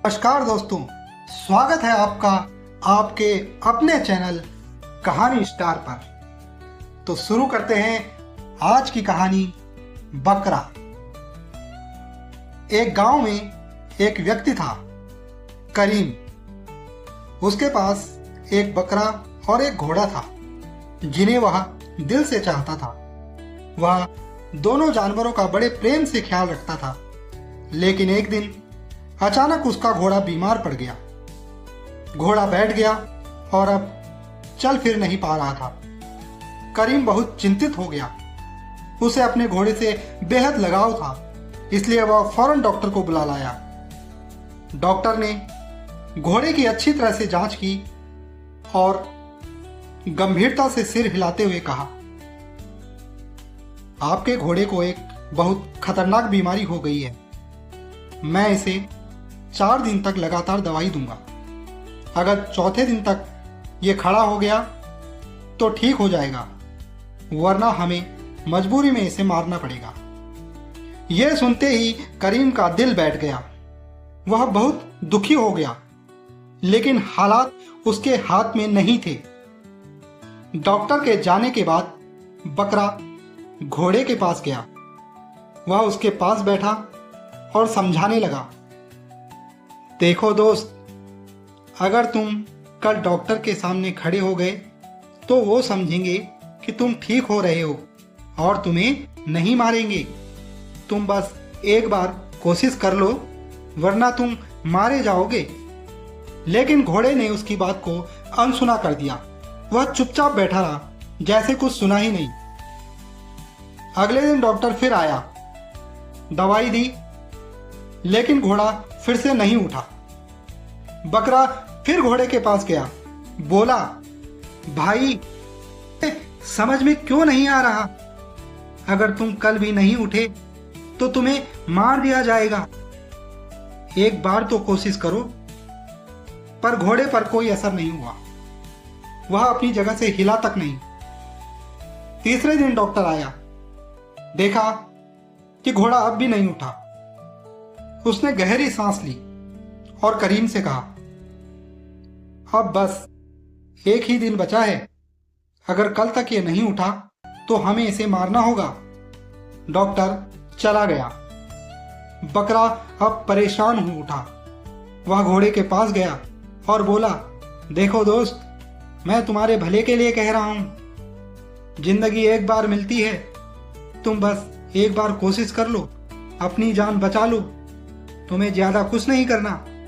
नमस्कार दोस्तों, स्वागत है आपका आपके अपने चैनल कहानी स्टार पर। तो शुरू करते हैं आज की कहानी बकरा। एक गांव में एक व्यक्ति था, करीम। उसके पास एक बकरा और एक घोड़ा था जिन्हें वह दिल से चाहता था। वह दोनों जानवरों का बड़े प्रेम से ख्याल रखता था। लेकिन एक दिन अचानक उसका घोड़ा बीमार पड़ गया। घोड़ा बैठ गया और अब चल फिर नहीं पा रहा था। करीम बहुत चिंतित हो गया। उसे अपने घोड़े से बेहद लगाव था, इसलिए वह फौरन डॉक्टर को बुला लाया। डॉक्टर ने घोड़े की अच्छी तरह से जांच की और गंभीरता से सिर हिलाते हुए कहा, आपके घोड़े को एक बहुत खतरनाक बीमारी हो गई है। मैं इसे 4 दिन तक लगातार दवाई दूंगा। अगर चौथे दिन तक ये खड़ा हो गया तो ठीक हो जाएगा, वरना हमें मजबूरी में इसे मारना पड़ेगा। यह सुनते ही करीम का दिल बैठ गया। वह बहुत दुखी हो गया, लेकिन हालात उसके हाथ में नहीं थे। डॉक्टर के जाने के बाद बकरा घोड़े के पास गया। वह उसके पास बैठा और समझाने लगा, देखो दोस्त, अगर तुम कल डॉक्टर के सामने खड़े हो गए तो वो समझेंगे कि तुम ठीक हो रहे हो और तुम्हें नहीं मारेंगे। तुम बस एक बार कोशिश कर लो, वरना तुम मारे जाओगे। लेकिन घोड़े ने उसकी बात को अनसुना कर दिया। वह चुपचाप बैठा रहा, जैसे कुछ सुना ही नहीं। अगले दिन डॉक्टर फिर आया, दवाई दी, लेकिन घोड़ा फिर से नहीं उठा। बकरा फिर घोड़े के पास गया, बोला, भाई समझ में क्यों नहीं आ रहा? अगर तुम कल भी नहीं उठे तो तुम्हें मार दिया जाएगा। एक बार तो कोशिश करो। पर घोड़े पर कोई असर नहीं हुआ। वह अपनी जगह से हिला तक नहीं। तीसरे दिन डॉक्टर आया, देखा कि घोड़ा अब भी नहीं उठा। उसने गहरी सांस ली और करीम से कहा, अब बस एक ही दिन बचा है। अगर कल तक ये नहीं उठा तो हमें इसे मारना होगा। डॉक्टर चला गया। बकरा अब परेशान हो उठा। वह घोड़े के पास गया और बोला, देखो दोस्त, मैं तुम्हारे भले के लिए कह रहा हूं। जिंदगी एक बार मिलती है, तुम बस एक बार कोशिश कर लो, अपनी जान बचा लो। तुम्हें ज्यादा कुछ नहीं करना।